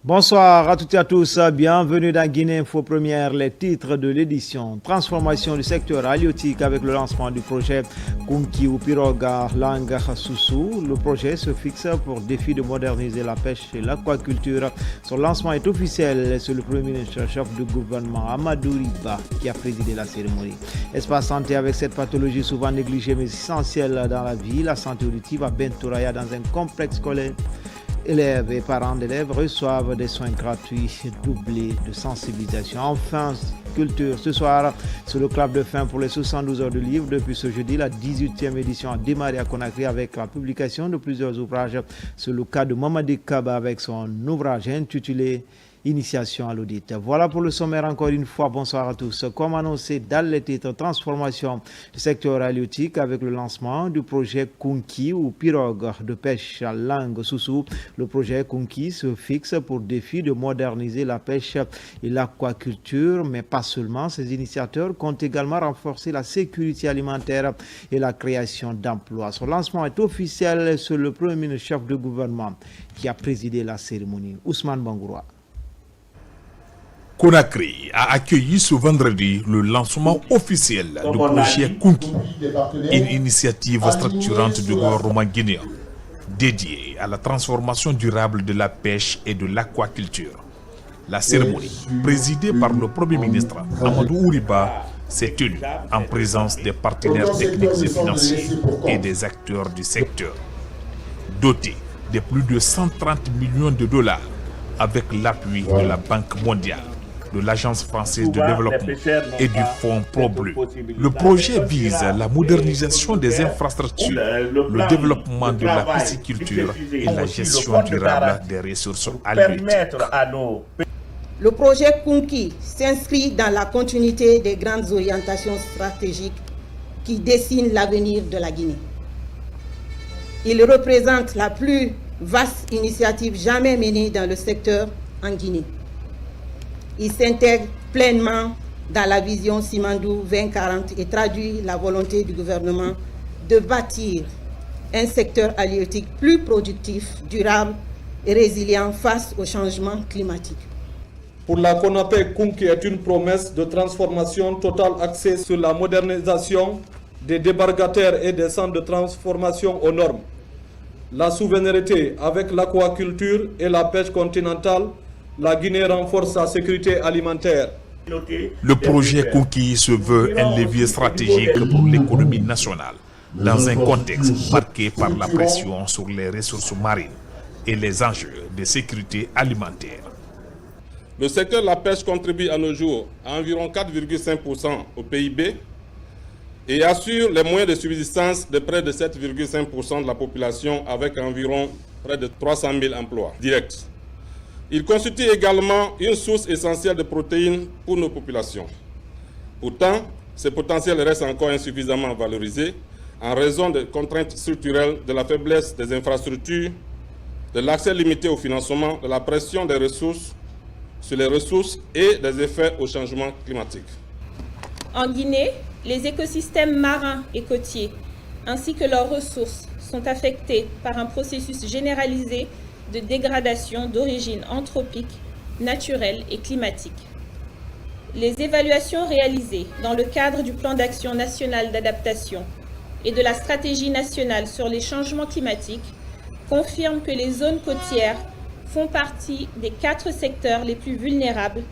Bonsoir à toutes et à tous, bienvenue dans Guinée Info Première, les titres de l'édition. Transformation du secteur halieutique avec le lancement du projet Kunki ou Piroga Langue Soussou. Le projet se fixe pour défi de moderniser la pêche et l'aquaculture. Son lancement est officiel, c'est le Premier ministre chef du gouvernement Amadou Riba qui a présidé la cérémonie. Espace santé avec cette pathologie souvent négligée mais essentielle dans la vie, la santé auditive à Bentouraya dans un complexe scolaire. Élèves et parents d'élèves reçoivent des soins gratuits doublés de sensibilisation. Enfin, culture. Ce soir, c'est le club de fin pour les 72 heures de livre. Depuis ce jeudi, la 18e édition a démarré à Conakry avec la publication de plusieurs ouvrages. C'est le cas de Mamadi Kaba avec son ouvrage intitulé Initiation à l'audit. Voilà pour le sommaire encore une fois. Bonsoir à tous. Comme annoncé dans les titres, transformation du secteur halieutique avec le lancement du projet Kunki ou pirogue de pêche à langue Soussou. Le projet Kunki se fixe pour défi de moderniser la pêche et l'aquaculture, mais pas seulement. Ses initiateurs comptent également renforcer la sécurité alimentaire et la création d'emplois. Son lancement est officiel. C'est le Premier ministre chef de gouvernement qui a présidé la cérémonie. Ousmane Bangoura. Conakry a accueilli ce vendredi le lancement officiel du projet Kunki, une initiative structurante du gouvernement guinéen dédiée à la transformation durable de la pêche et de l'aquaculture. La cérémonie, présidée par le Premier ministre Amadou Ouriba, s'est tenue en présence des partenaires techniques et financiers et des acteurs du secteur. Dotée de plus de 130 millions de dollars avec l'appui de la Banque mondiale, de l'Agence française de développement et du Fonds ProBleu. Le projet vise la modernisation des infrastructures, le développement de la pisciculture et la gestion durable des ressources halieutiques. Le projet Kunki s'inscrit dans la continuité des grandes orientations stratégiques qui dessinent l'avenir de la Guinée. Il représente la plus vaste initiative jamais menée dans le secteur en Guinée. Il s'intègre pleinement dans la vision Simandou 2040 et traduit la volonté du gouvernement de bâtir un secteur halieutique plus productif, durable et résilient face au changement climatique. Pour la CONAPEC, Kunki est une promesse de transformation totale axée sur la modernisation des débarcadères et des centres de transformation aux normes, la souveraineté avec l'aquaculture et la pêche continentale. La Guinée renforce sa sécurité alimentaire. Le projet Kunki se veut un levier stratégique pour l'économie nationale, dans un contexte marqué par la pression sur les ressources marines et les enjeux de sécurité alimentaire. Le secteur de la pêche contribue à nos jours à environ 4,5% au PIB et assure les moyens de subsistance de près de 7,5% de la population avec environ près de 300 000 emplois directs. Il constitue également une source essentielle de protéines pour nos populations. Pourtant, ce potentiel reste encore insuffisamment valorisé en raison des contraintes structurelles, de la faiblesse des infrastructures, de l'accès limité au financement, de la pression des ressources sur les ressources et des effets au changement climatique. En Guinée, les écosystèmes marins et côtiers, ainsi que leurs ressources, sont affectés par un processus généralisé de dégradation d'origine anthropique, naturelle et climatique. Les évaluations réalisées dans le cadre du plan d'action national d'adaptation et de la stratégie nationale sur les changements climatiques confirment que les zones côtières font partie des 4 secteurs les plus vulnérables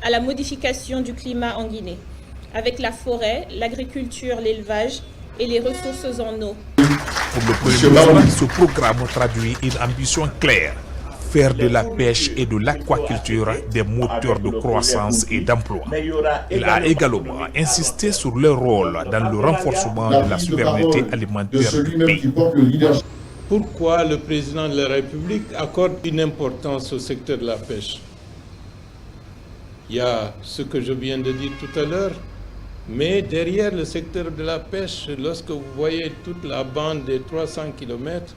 à la modification du climat en Guinée, avec la forêt, l'agriculture, l'élevage et les ressources en eau. Pour le Premier ministre, ce programme traduit une ambition claire, faire de la pêche et de l'aquaculture des moteurs de croissance et d'emploi. Il a également insisté sur leur rôle dans le renforcement de la souveraineté alimentaire du pays. Pourquoi le président de la République accorde une importance au secteur de la pêche? Il y a ce que je viens de dire tout à l'heure, mais derrière le secteur de la pêche, lorsque vous voyez toute la bande des 300 km,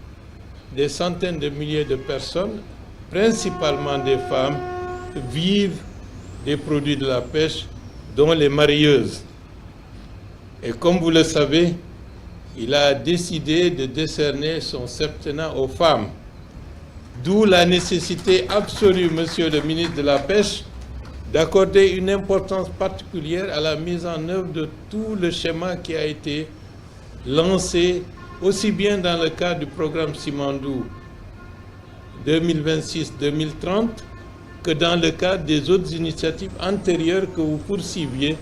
des centaines de milliers de personnes, principalement des femmes, vivent des produits de la pêche, dont les marieuses. Et comme vous le savez, il a décidé de décerner son septennat aux femmes. D'où la nécessité absolue, Monsieur le ministre de la Pêche, d'accorder une importance particulière à la mise en œuvre de tout le schéma qui a été lancé, aussi bien dans le cadre du programme Simandou 2026-2030 que dans le cadre des autres initiatives antérieures que vous poursuiviez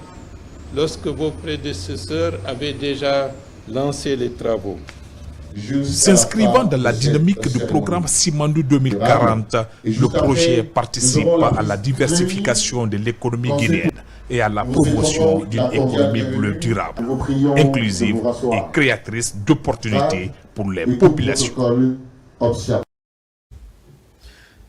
lorsque vos prédécesseurs avaient déjà lancé les travaux. S'inscrivant dans la dynamique du programme Simandou 2040, le projet participe à la diversification de l'économie guinéenne et à la promotion d'une économie bleue durable, inclusive et créatrice d'opportunités pour les populations.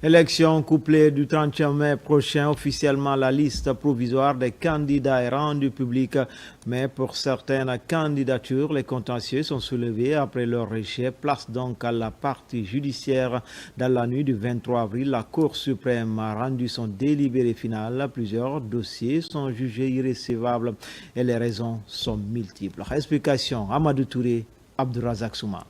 Élection couplée du 31 mai prochain, officiellement la liste provisoire des candidats est rendue publique, mais pour certaines candidatures, les contentieux sont soulevés après leur rejet. Place donc à la partie judiciaire. Dans la nuit du 23 avril, la Cour suprême a rendu son délibéré final. Plusieurs dossiers sont jugés irrécevables et les raisons sont multiples. Explication, Amadou Touré, Abdourazak Souma.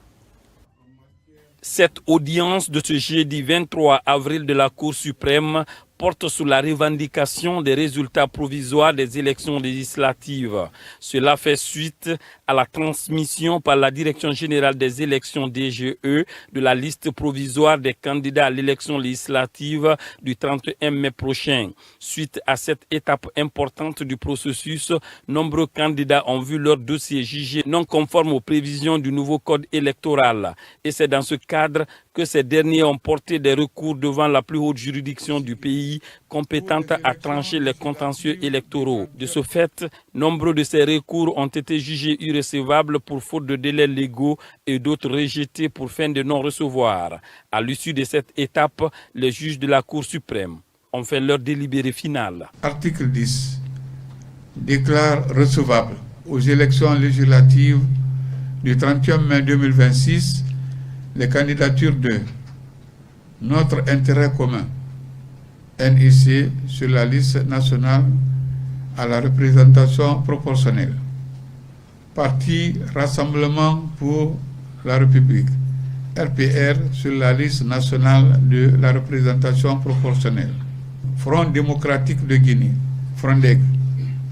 Cette audience de ce jeudi 23 avril de la Cour suprême porte sur la revendication des résultats provisoires des élections législatives. Cela fait suite à la transmission par la Direction générale des élections DGE de la liste provisoire des candidats à l'élection législative du 31 mai prochain. Suite à cette étape importante du processus, nombreux candidats ont vu leur dossier jugé non conforme aux prévisions du nouveau code électoral. Et c'est dans ce cadre que ces derniers ont porté des recours devant la plus haute juridiction du pays, compétente à trancher les contentieux électoraux. De ce fait, nombreux de ces recours ont été jugés irrécevables pour faute de délais légaux et d'autres rejetés pour fin de non-recevoir. À l'issue de cette étape, les juges de la Cour suprême ont fait leur délibéré final. Article 10 déclare recevable aux élections législatives du 31 mai 2026 les candidatures de Notre Intérêt Commun, NIC, sur la liste nationale à la représentation proportionnelle. Parti Rassemblement pour la République, RPR, sur la liste nationale de la représentation proportionnelle. Front démocratique de Guinée, FRONDEG,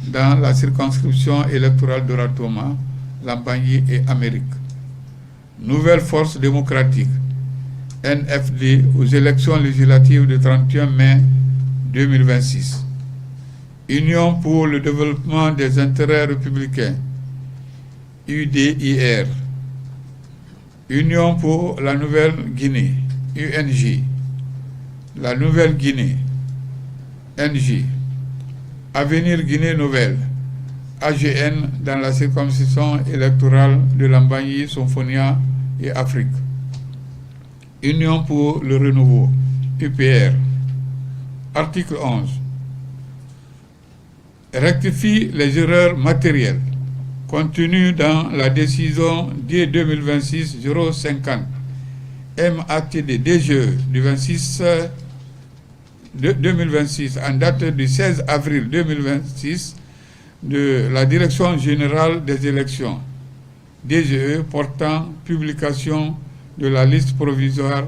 dans la circonscription électorale de Ratoma, Lambagne et Amérique. Nouvelle Force démocratique, NFD, aux élections législatives du 31 mai 2026. Union pour le développement des intérêts républicains, UDIR. Union pour la Nouvelle-Guinée, UNG. La Nouvelle-Guinée, NG. Avenir Guinée Nouvelle, AGN, dans la circonscription électorale de Lambagne, Symphonia et Afrique. Union pour le renouveau, UPR. Article 11. Rectifie les erreurs matérielles contenues dans la décision D 2026-050 MATD DGE du 2026 en date du 16 avril 2026 de la Direction générale des élections, DGE, portant publication de la liste provisoire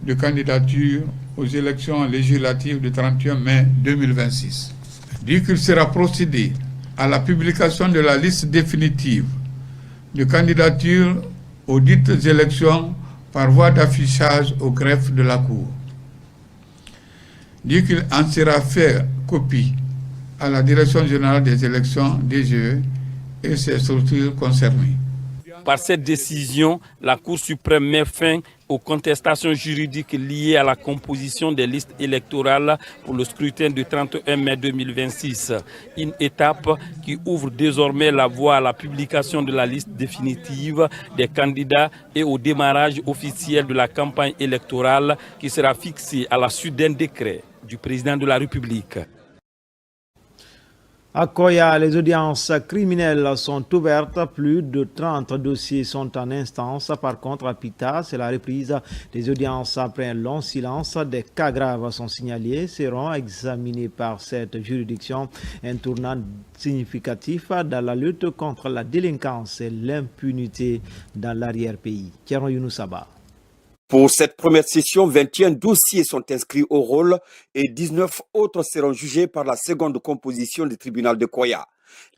de candidature aux élections législatives du 31 mai 2026. Dit qu'il sera procédé à la publication de la liste définitive de candidature aux dites élections par voie d'affichage au greffe de la Cour. Dit qu'il en sera fait copie à la Direction générale des élections, DGE, et ses structures concernées. Par cette décision, la Cour suprême met fin aux contestations juridiques liées à la composition des listes électorales pour le scrutin du 31 mai 2026. Une étape qui ouvre désormais la voie à la publication de la liste définitive des candidats et au démarrage officiel de la campagne électorale qui sera fixée à la suite d'un décret du président de la République. À Koya, les audiences criminelles sont ouvertes. Plus de 30 dossiers sont en instance. Par contre, à Pita, c'est la reprise des audiences après un long silence. Des cas graves sont signalés, seront examinés par cette juridiction. Un tournant significatif dans la lutte contre la délinquance et l'impunité dans l'arrière-pays. Thierry Younoussaba. Pour cette première session, 21 dossiers sont inscrits au rôle et 19 autres seront jugés par la seconde composition du tribunal de Koya.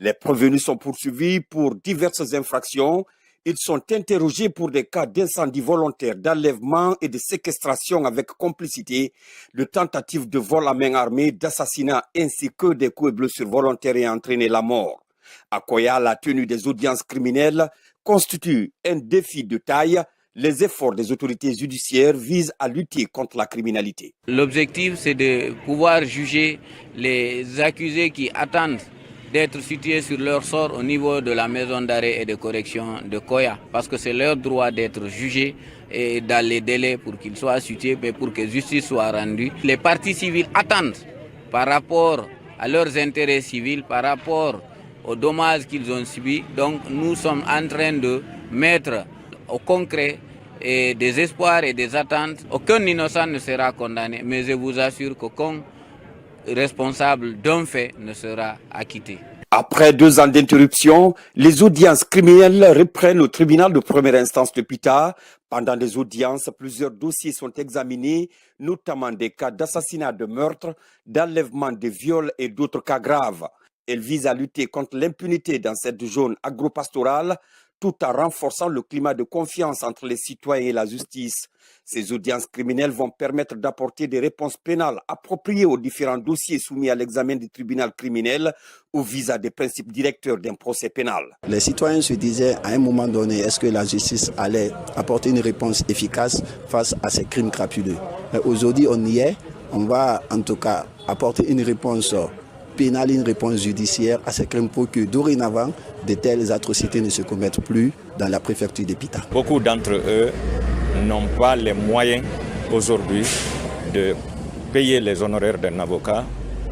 Les prévenus sont poursuivis pour diverses infractions. Ils sont interrogés pour des cas d'incendie volontaire, d'enlèvement et de séquestration avec complicité, de tentative de vol à main armée, d'assassinat ainsi que des coups et blessures volontaires et entraîné la mort. À Koya, la tenue des audiences criminelles constitue un défi de taille. Les efforts des autorités judiciaires visent à lutter contre la criminalité. L'objectif, c'est de pouvoir juger les accusés qui attendent d'être situés sur leur sort au niveau de la maison d'arrêt et de correction de Koya, parce que c'est leur droit d'être jugés et dans les délais pour qu'ils soient situés, mais pour que justice soit rendue. Les parties civiles attendent par rapport à leurs intérêts civils, par rapport aux dommages qu'ils ont subis. Donc nous sommes en train de mettre au concret et des espoirs et des attentes. Aucun innocent ne sera condamné, mais je vous assure qu'aucun responsable d'un fait ne sera acquitté. Après 2 ans d'interruption, les audiences criminelles reprennent au tribunal de première instance de Pita. Pendant les audiences, plusieurs dossiers sont examinés, notamment des cas d'assassinat, de meurtre, d'enlèvement, de viol et d'autres cas graves. Elle vise à lutter contre l'impunité dans cette zone agro-pastorale, tout en renforçant le climat de confiance entre les citoyens et la justice. Ces audiences criminelles vont permettre d'apporter des réponses pénales appropriées aux différents dossiers soumis à l'examen du tribunal criminel ou visa des principes directeurs d'un procès pénal. Les citoyens se disaient à un moment donné, est-ce que la justice allait apporter une réponse efficace face à ces crimes crapuleux? Aujourd'hui, on y est. On va en tout cas apporter une réponse pénale, une réponse judiciaire à ces crimes pour que dorénavant, de telles atrocités ne se commettent plus dans la préfecture de Pita. Beaucoup d'entre eux n'ont pas les moyens aujourd'hui de payer les honoraires d'un avocat.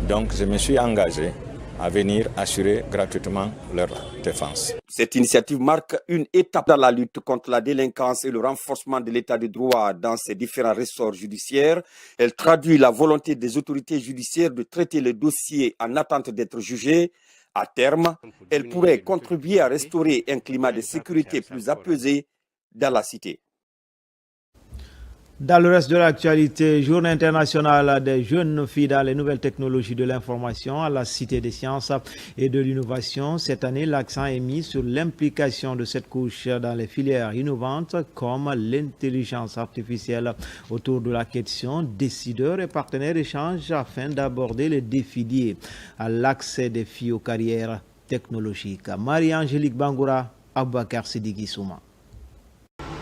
Donc je me suis engagé à venir assurer gratuitement leur défense. Cette initiative marque une étape dans la lutte contre la délinquance et le renforcement de l'état de droit dans ces différents ressorts judiciaires. Elle traduit la volonté des autorités judiciaires de traiter les dossiers en attente d'être jugés. À terme, elle pourrait contribuer à restaurer un climat de sécurité plus apaisé dans la cité. Dans le reste de l'actualité, Journée internationale des jeunes filles dans les nouvelles technologies de l'information à la Cité des sciences et de l'innovation. Cette année, l'accent est mis sur l'implication de cette couche dans les filières innovantes comme l'intelligence artificielle. Autour de la question, décideurs et partenaires échangent afin d'aborder les défis liés à l'accès des filles aux carrières technologiques. Marie-Angélique Bangoura, Aboubakar Sidiki Souma.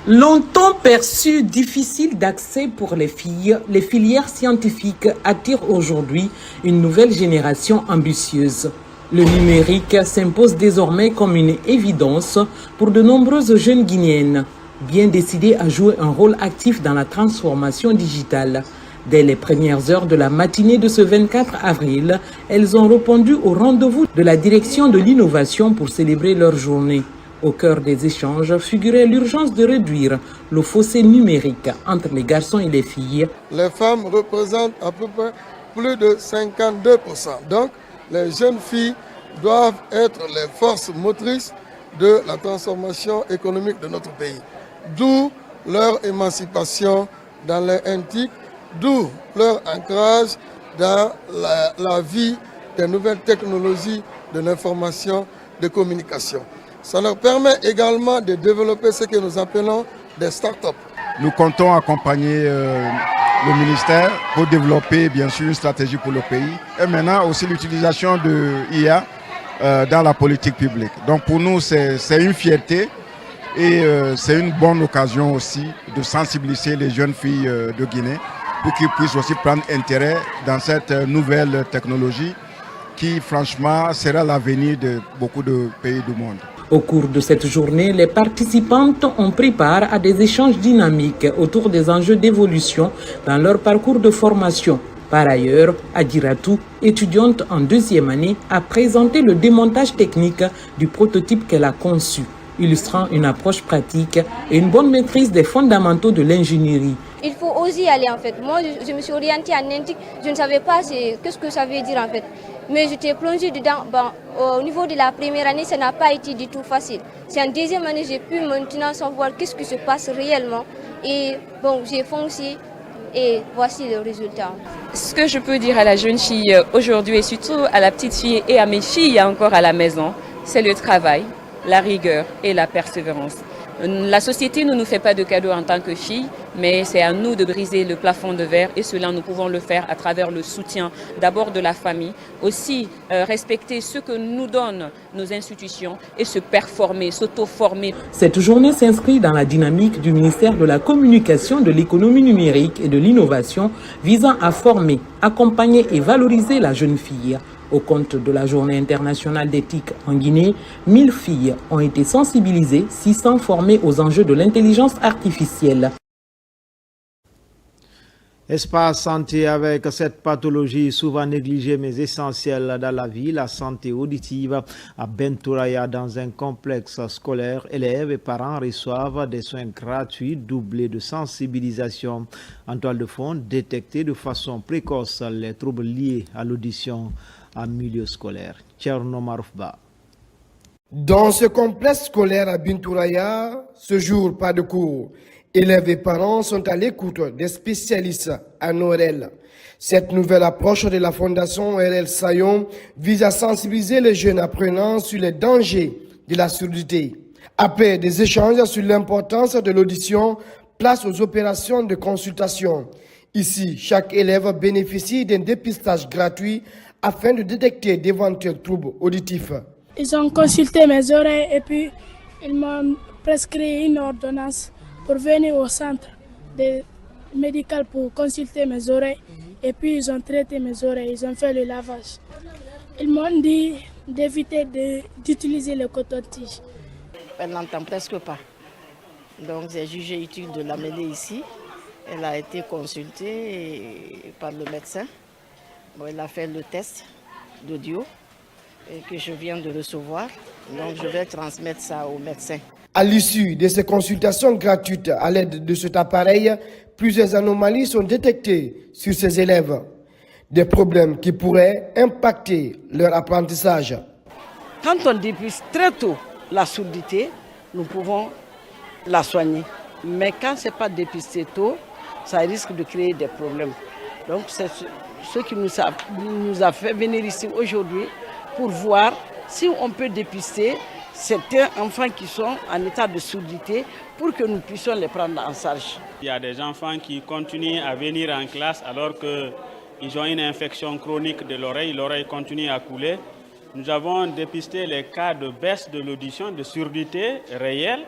Longtemps perçu difficile d'accès pour les filles, les filières scientifiques attirent aujourd'hui une nouvelle génération ambitieuse. Le numérique s'impose désormais comme une évidence pour de nombreuses jeunes Guinéennes, bien décidées à jouer un rôle actif dans la transformation digitale. Dès les premières heures de la matinée de ce 24 avril, elles ont répondu au rendez-vous de la direction de l'innovation pour célébrer leur journée. Au cœur des échanges figurait l'urgence de réduire le fossé numérique entre les garçons et les filles. Les femmes représentent à peu près plus de 52%. Donc, les jeunes filles doivent être les forces motrices de la transformation économique de notre pays. D'où leur émancipation dans les NTIC, d'où leur ancrage dans la vie des nouvelles technologies de l'information, de communication. Ça leur permet également de développer ce que nous appelons des start-up. Nous comptons accompagner le ministère pour développer bien sûr une stratégie pour le pays et maintenant aussi l'utilisation de l'IA dans la politique publique. Donc pour nous c'est une fierté et c'est une bonne occasion aussi de sensibiliser les jeunes filles de Guinée pour qu'ils puissent aussi prendre intérêt dans cette nouvelle technologie qui franchement sera l'avenir de beaucoup de pays du monde. Au cours de cette journée, les participantes ont pris part à des échanges dynamiques autour des enjeux d'évolution dans leur parcours de formation. Par ailleurs, Adiratou, étudiante en 2e année, a présenté le démontage technique du prototype qu'elle a conçu, illustrant une approche pratique et une bonne maîtrise des fondamentaux de l'ingénierie. Il faut oser aller en fait. Moi, je me suis orientée en NTIC, je ne savais pas qu'est-ce que ça veut dire en fait. mais j'étais plongée dedans. Au niveau de la première année, ça n'a pas été du tout facile. C'est en deuxième année, j'ai pu maintenant savoir qu'est-ce qui se passe réellement. Et j'ai foncé et voici le résultat. Ce que je peux dire à la jeune fille aujourd'hui et surtout à la petite fille et à mes filles encore à la maison, c'est le travail, la rigueur et la persévérance. La société ne nous fait pas de cadeaux en tant que filles, mais c'est à nous de briser le plafond de verre et cela nous pouvons le faire à travers le soutien d'abord de la famille, aussi respecter ce que nous donnent nos institutions et se performer, s'auto-former. Cette journée s'inscrit dans la dynamique du ministère de la Communication, de l'Économie numérique et de l'Innovation visant à former, accompagner et valoriser la jeune fille. Au compte de la Journée internationale d'éthique en Guinée, 1000 filles ont été sensibilisées, 600 formées aux enjeux de l'intelligence artificielle. Espace santé avec cette pathologie souvent négligée mais essentielle dans la vie, la santé auditive à Bentouraya dans un complexe scolaire. Élèves et parents reçoivent des soins gratuits doublés de sensibilisation. En toile de fond, détecter de façon précoce les troubles liés à l'audition en milieu scolaire. Tcherno Maroufba. Dans ce complexe scolaire à Bentouraya, ce jour pas de cours. Élèves et parents sont à l'écoute des spécialistes en ORL. Cette nouvelle approche de la Fondation ORL Sayon vise à sensibiliser les jeunes apprenants sur les dangers de la surdité. Après des échanges sur l'importance de l'audition, place aux opérations de consultation. Ici, chaque élève bénéficie d'un dépistage gratuit afin de détecter d'éventuels troubles auditifs. Ils ont consulté mes oreilles et puis ils m'ont prescrit une ordonnance pour venir au centre médical pour consulter mes oreilles. Et puis ils ont traité mes oreilles, ils ont fait le lavage. Ils m'ont dit d'éviter d'utiliser le coton-tige. Elle n'entend presque pas. Donc j'ai jugé utile de l'amener ici. Elle a été consultée par le médecin. Elle a fait le test d'audio que je viens de recevoir. Donc je vais transmettre ça au médecin. À l'issue de ces consultations gratuites à l'aide de cet appareil, plusieurs anomalies sont détectées sur ces élèves. Des problèmes qui pourraient impacter leur apprentissage. Quand on dépiste très tôt la surdité, nous pouvons la soigner. Mais quand ce n'est pas dépisté tôt, ça risque de créer des problèmes. Donc c'est ce qui nous a fait venir ici aujourd'hui pour voir si on peut dépister certains enfants qui sont en état de surdité pour que nous puissions les prendre en charge. Il y a des enfants qui continuent à venir en classe alors qu'ils ont une infection chronique de l'oreille continue à couler. Nous avons dépisté les cas de baisse de l'audition, de surdité réelle.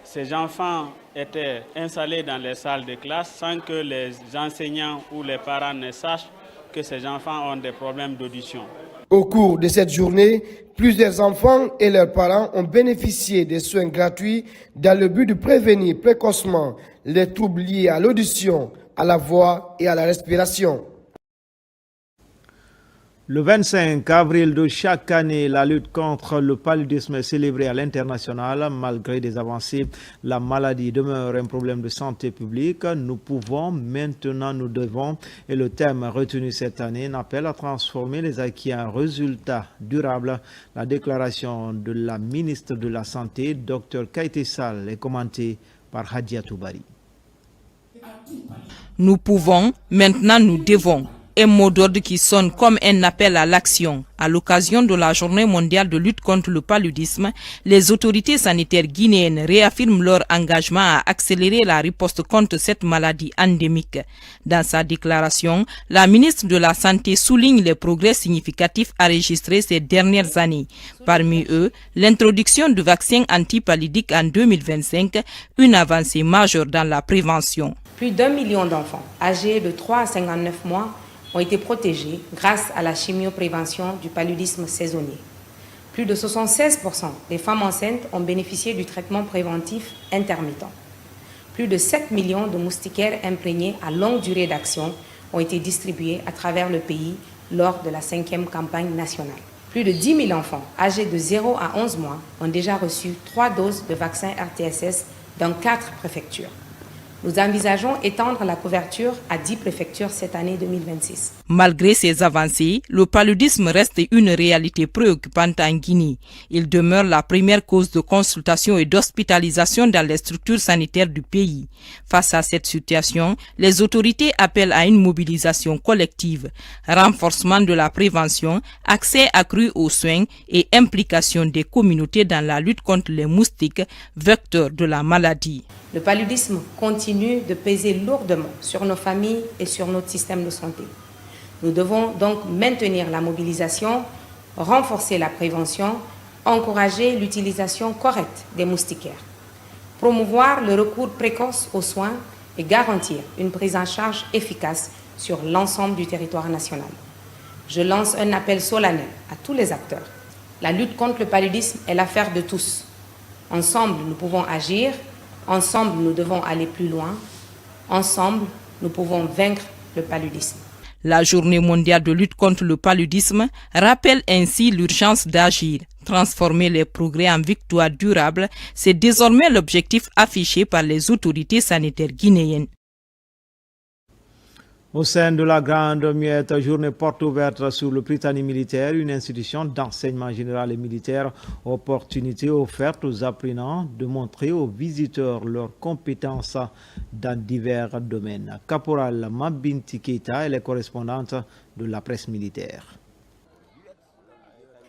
Ces enfants étaient installés dans les salles de classe sans que les enseignants ou les parents ne sachent que ces enfants ont des problèmes d'audition. Au cours de cette journée, plusieurs enfants et leurs parents ont bénéficié des soins gratuits dans le but de prévenir précocement les troubles liés à l'audition, à la voix et à la respiration. Le 25 avril de chaque année, la lutte contre le paludisme est célébrée à l'international. Malgré des avancées, la maladie demeure un problème de santé publique. Nous pouvons, maintenant nous devons. Et le thème retenu cette année n'appelle à transformer les acquis en résultats durables. La déclaration de la ministre de la Santé, Dr Kaité Sall, est commentée par Hadia Toubari. Nous pouvons, maintenant nous devons. Un mot d'ordre qui sonne comme un appel à l'action. À l'occasion de la Journée mondiale de lutte contre le paludisme, les autorités sanitaires guinéennes réaffirment leur engagement à accélérer la riposte contre cette maladie endémique. Dans sa déclaration, la ministre de la Santé souligne les progrès significatifs enregistrés ces dernières années. Parmi eux, l'introduction du vaccin antipaludique en 2025, une avancée majeure dans la prévention. Plus d'1 million d'enfants âgés de 3 à 59 mois ont été protégés grâce à la chimioprévention du paludisme saisonnier. Plus de 76% des femmes enceintes ont bénéficié du traitement préventif intermittent. Plus de 7 millions de moustiquaires imprégnés à longue durée d'action ont été distribués à travers le pays lors de la 5e campagne nationale. Plus de 10 000 enfants âgés de 0 à 11 mois ont déjà reçu 3 doses de vaccin RTSS dans 4 préfectures. Nous envisageons étendre la couverture à 10 préfectures cette année 2026. Malgré ces avancées, le paludisme reste une réalité préoccupante en Guinée. Il demeure la première cause de consultation et d'hospitalisation dans les structures sanitaires du pays. Face à cette situation, les autorités appellent à une mobilisation collective, renforcement de la prévention, accès accru aux soins et implication des communautés dans la lutte contre les moustiques, vecteurs de la maladie. Le paludisme continue de peser lourdement sur nos familles et sur notre système de santé. Nous devons donc maintenir la mobilisation, renforcer la prévention, encourager l'utilisation correcte des moustiquaires, promouvoir le recours précoce aux soins et garantir une prise en charge efficace sur l'ensemble du territoire national. Je lance un appel solennel à tous les acteurs. La lutte contre le paludisme est l'affaire de tous. Ensemble, nous pouvons agir. Ensemble, nous devons aller plus loin. Ensemble, nous pouvons vaincre le paludisme. La Journée mondiale de lutte contre le paludisme rappelle ainsi l'urgence d'agir. Transformer les progrès en victoire durable, c'est désormais l'objectif affiché par les autorités sanitaires guinéennes. Au sein de la Grande Muette, journée porte ouverte sur le Prytanée militaire, une institution d'enseignement général et militaire, opportunité offerte aux apprenants de montrer aux visiteurs leurs compétences dans divers domaines. Caporal Mabinti Keita est la correspondante de la presse militaire.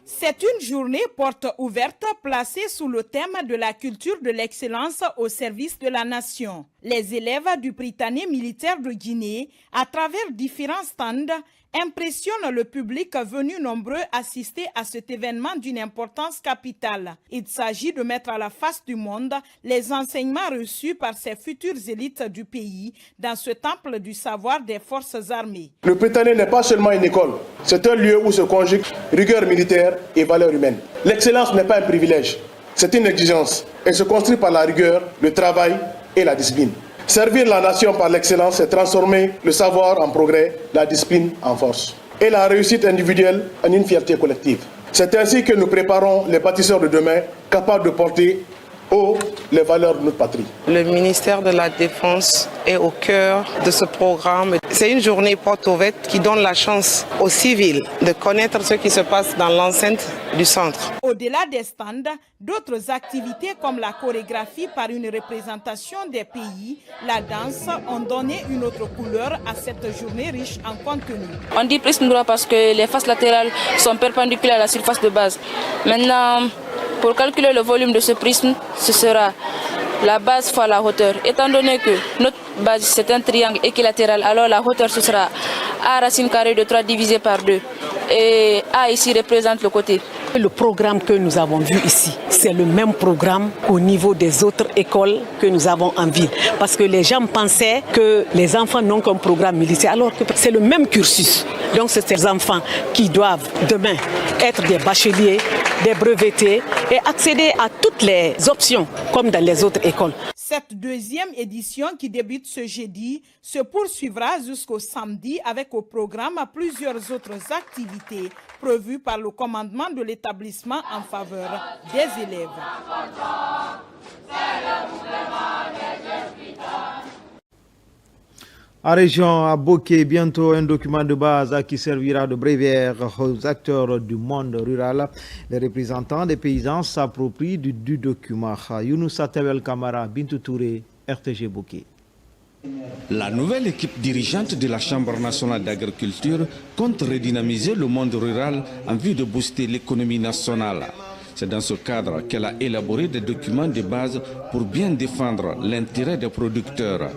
C'est une journée porte ouverte placée sous le thème de la culture de l'excellence au service de la nation. Les élèves du Prytanée militaire de Guinée, à travers différents stands, impressionnent le public venu nombreux assister à cet événement d'une importance capitale. Il s'agit de mettre à la face du monde les enseignements reçus par ces futures élites du pays dans ce temple du savoir des forces armées. Le Prytanée n'est pas seulement une école, c'est un lieu où se conjuguent rigueur militaire et valeurs humaines. L'excellence n'est pas un privilège, c'est une exigence. Elle se construit par la rigueur, le travail et la discipline. Servir la nation par l'excellence, c'est transformer le savoir en progrès, la discipline en force et la réussite individuelle en une fierté collective. C'est ainsi que nous préparons les bâtisseurs de demain capables de porter haut les valeurs de notre patrie. Le ministère de la Défense est au cœur de ce programme. C'est une journée porte ouverte qui donne la chance aux civils de connaître ce qui se passe dans l'enceinte du centre. Au-delà des stands, d'autres activités comme la chorégraphie par une représentation des pays, la danse ont donné une autre couleur à cette journée riche en contenu. On dit prisme droit parce que les faces latérales sont perpendiculaires à la surface de base. Maintenant, pour calculer le volume de ce prisme, ce sera la base fois la hauteur. Étant donné que notre base c'est un triangle équilatéral, alors la hauteur ce sera A racine carrée de 3 divisé par 2. Et A ici représente le côté. Le programme que nous avons vu ici, c'est le même programme qu'au niveau des autres écoles que nous avons en ville. Parce que les gens pensaient que les enfants n'ont qu'un programme militaire, alors que c'est le même cursus. Donc c'est ces enfants qui doivent demain être des bacheliers, des brevetés et accéder à toutes les options comme dans les autres écoles. Cette deuxième édition qui débute ce jeudi se poursuivra jusqu'au samedi avec au programme plusieurs autres activités prévues par le commandement de l'établissement en faveur des élèves. En région, à Boké, bientôt un document de base qui servira de bréviaire aux acteurs du monde rural. Les représentants des paysans s'approprient du document. Younoussa Tewel Kamara, Bintou Touré, RTG Boké. La nouvelle équipe dirigeante de la Chambre nationale d'agriculture compte redynamiser le monde rural en vue de booster l'économie nationale. C'est dans ce cadre qu'elle a élaboré des documents de base pour bien défendre l'intérêt des producteurs.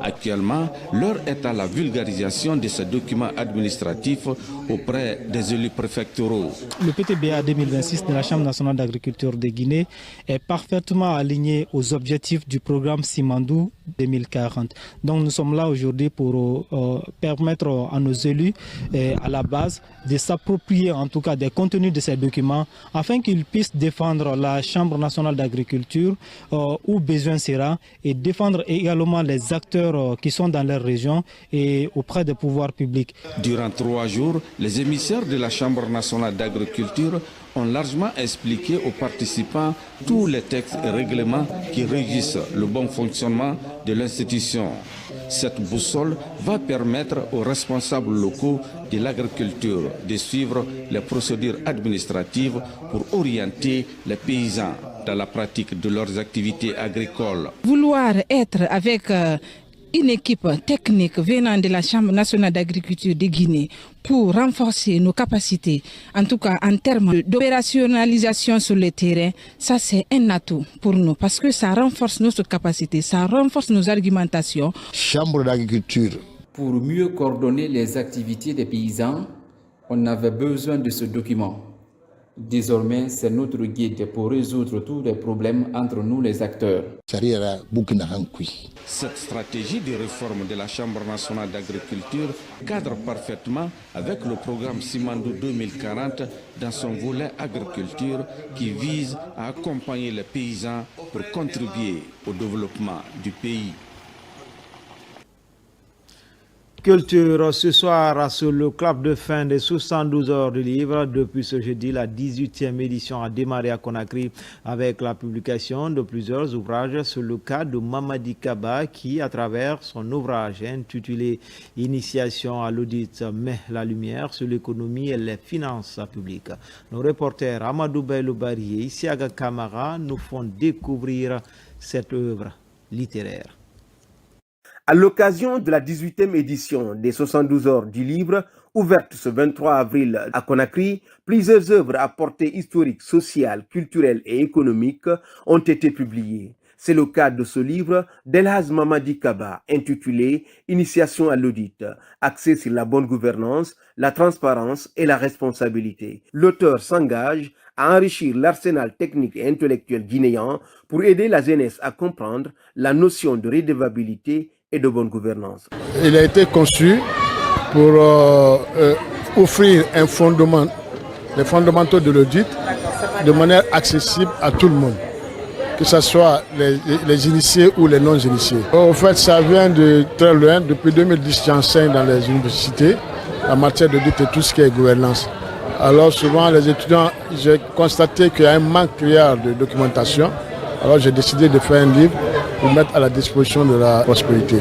Actuellement, l'heure est à la vulgarisation de ces documents administratifs auprès des élus préfectoraux. Le PTBA 2026 de la Chambre nationale d'agriculture de Guinée est parfaitement aligné aux objectifs du programme Simandou 2040. Donc nous sommes là aujourd'hui pour permettre à nos élus à la base de s'approprier en tout cas des contenus de ces documents afin qu'ils puissent défendre la Chambre nationale d'agriculture où besoin sera et défendre également les acteurs qui sont dans leur région et auprès des pouvoirs publics. Durant 3 jours, les émissaires de la Chambre nationale d'agriculture ont largement expliqué aux participants tous les textes et règlements qui régissent le bon fonctionnement de l'institution. Cette boussole va permettre aux responsables locaux de l'agriculture de suivre les procédures administratives pour orienter les paysans dans la pratique de leurs activités agricoles. Vouloir être avec une équipe technique venant de la Chambre nationale d'agriculture de Guinée pour renforcer nos capacités, en tout cas en termes d'opérationnalisation sur le terrain, ça c'est un atout pour nous parce que ça renforce nos capacités, ça renforce nos argumentations. Chambre d'agriculture. Pour mieux coordonner les activités des paysans, on avait besoin de ce document. Désormais, c'est notre guide pour résoudre tous les problèmes entre nous les acteurs. Cette stratégie de réforme de la Chambre nationale d'agriculture cadre parfaitement avec le programme Simandou 2040 dans son volet agriculture qui vise à accompagner les paysans pour contribuer au développement du pays. Culture, ce soir sur le club de fin des 72 heures de livre. Depuis ce jeudi, la 18e édition a démarré à Conakry avec la publication de plusieurs ouvrages sur le cas de Mamadi Kaba qui, à travers son ouvrage intitulé « Initiation à l'audit met la lumière sur l'économie et les finances publiques ». Nos reporters Amadou Bello-Barrié et Isiaga Kamara nous font découvrir cette œuvre littéraire. À l'occasion de la 18e édition des 72 heures du livre, ouverte ce 23 avril à Conakry, plusieurs œuvres à portée historique, sociale, culturelle et économique ont été publiées. C'est le cas de ce livre d'Elhaz Mamadi Kaba, intitulé « Initiation à l'audit », axé sur la bonne gouvernance, la transparence et la responsabilité. L'auteur s'engage à enrichir l'arsenal technique et intellectuel guinéen pour aider la jeunesse à comprendre la notion de redevabilité et de bonne gouvernance. Il a été conçu pour offrir un fondement, les fondamentaux de l'audit de manière accessible à tout le monde, que ce soit les initiés ou les non-initiés. En fait, ça vient de très loin. Depuis 2010, j'enseigne dans les universités en matière d'audit et tout ce qui est gouvernance. Alors souvent, les étudiants, j'ai constaté qu'il y a un manque criard de documentation. Alors j'ai décidé de faire un livre pour mettre à la disposition de la prospérité.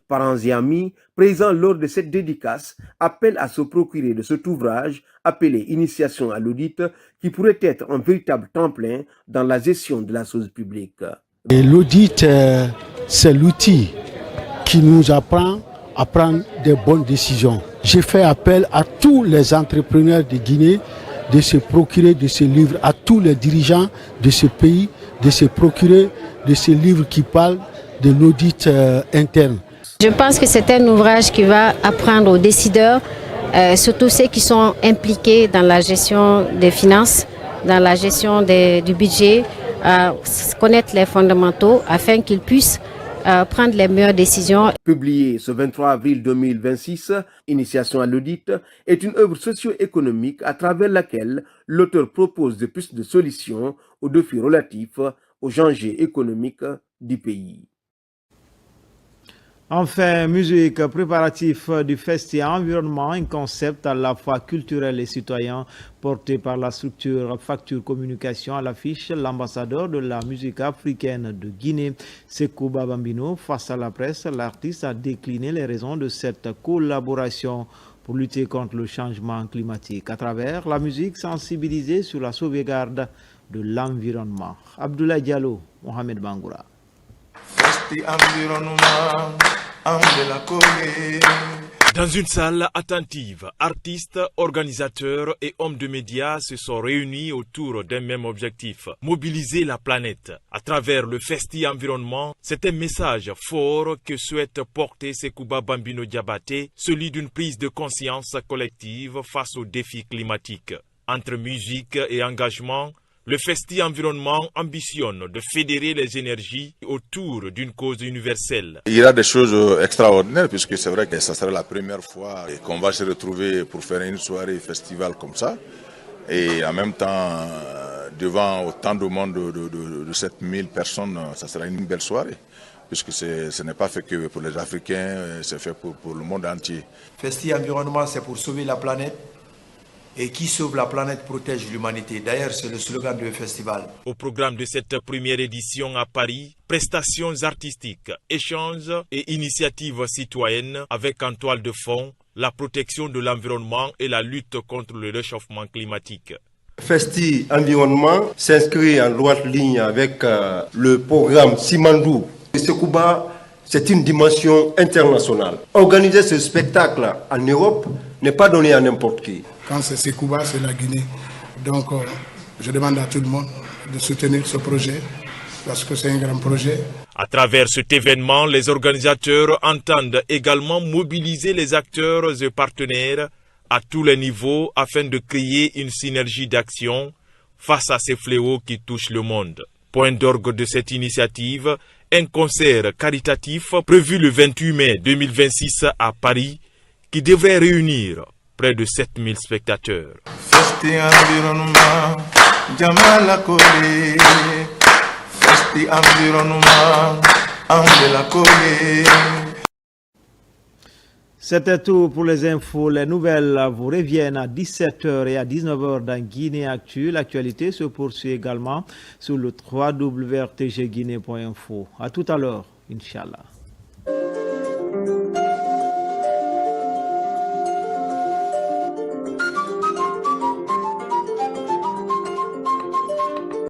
Parents et amis présents lors de cette dédicace appellent à se procurer de cet ouvrage appelé Initiation à l'audit qui pourrait être un véritable temps-plein dans la gestion de la chose publique. L'audit, c'est l'outil qui nous apprend à prendre des bonnes décisions. J'ai fait appel à tous les entrepreneurs de Guinée de se procurer de ce livre, à tous les dirigeants de ce pays de se procurer de ce livre qui parle de l'audit interne. Je pense que c'est un ouvrage qui va apprendre aux décideurs, surtout ceux qui sont impliqués dans la gestion des finances, dans la gestion du budget, à connaître les fondamentaux afin qu'ils puissent prendre les meilleures décisions. Publié ce 23 avril 2026, Initiation à l'audit est une œuvre socio-économique à travers laquelle l'auteur propose de plus de solutions aux défis relatifs aux enjeux économiques du pays. Enfin, musique, préparatif du Festi Environnement, un concept à la fois culturel et citoyen porté par la structure Facture Communication. À l'affiche, l'ambassadeur de la musique africaine de Guinée, Sékou Babambino. Face à la presse, l'artiste a décliné les raisons de cette collaboration pour lutter contre le changement climatique. À travers la musique sensibilisée sur la sauvegarde de l'environnement. Abdoulaye Diallo, Mohamed Bangoura. Dans une salle attentive, artistes, organisateurs et hommes de médias se sont réunis autour d'un même objectif, mobiliser la planète. À travers le Festi Environnement, c'est un message fort que souhaite porter Sékou Babambino Diabaté, celui d'une prise de conscience collective face aux défis climatiques. Entre musique et engagement, le Festi Environnement ambitionne de fédérer les énergies autour d'une cause universelle. Il y a des choses extraordinaires puisque c'est vrai que ça sera la première fois qu'on va se retrouver pour faire une soirée festival comme ça. Et en même temps, devant autant de monde de 7000 personnes, ça sera une belle soirée. Puisque ce n'est pas fait que pour les Africains, c'est fait pour le monde entier. Festi Environnement, c'est pour sauver la planète. et qui sauve la planète protège l'humanité. D'ailleurs, c'est le slogan du festival. Au programme de cette première édition à Paris, prestations artistiques, échanges et initiatives citoyennes avec en toile de fond la protection de l'environnement et la lutte contre le réchauffement climatique. Festi Environnement s'inscrit en droite ligne avec le programme Simandou. Sekouba, c'est une dimension internationale. Organiser ce spectacle en Europe n'est pas donné à n'importe qui. Quand c'est Sekouba, c'est la Guinée. Donc je demande à tout le monde de soutenir ce projet parce que c'est un grand projet. À travers cet événement, les organisateurs entendent également mobiliser les acteurs et partenaires à tous les niveaux afin de créer une synergie d'action face à ces fléaux qui touchent le monde. Point d'orgue de cette initiative, un concert caritatif prévu le 28 mai 2026 à Paris qui devrait réunir près de 7000 spectateurs. Festi environnement, Jamala Kole. Festi environnement, Angela Kole. C'était tout pour les infos. Les nouvelles vous reviennent à 17h et à 19h dans Guinée Actu. L'actualité se poursuit également sur le www.rtgguinée.info. À tout à l'heure, Inch'Allah.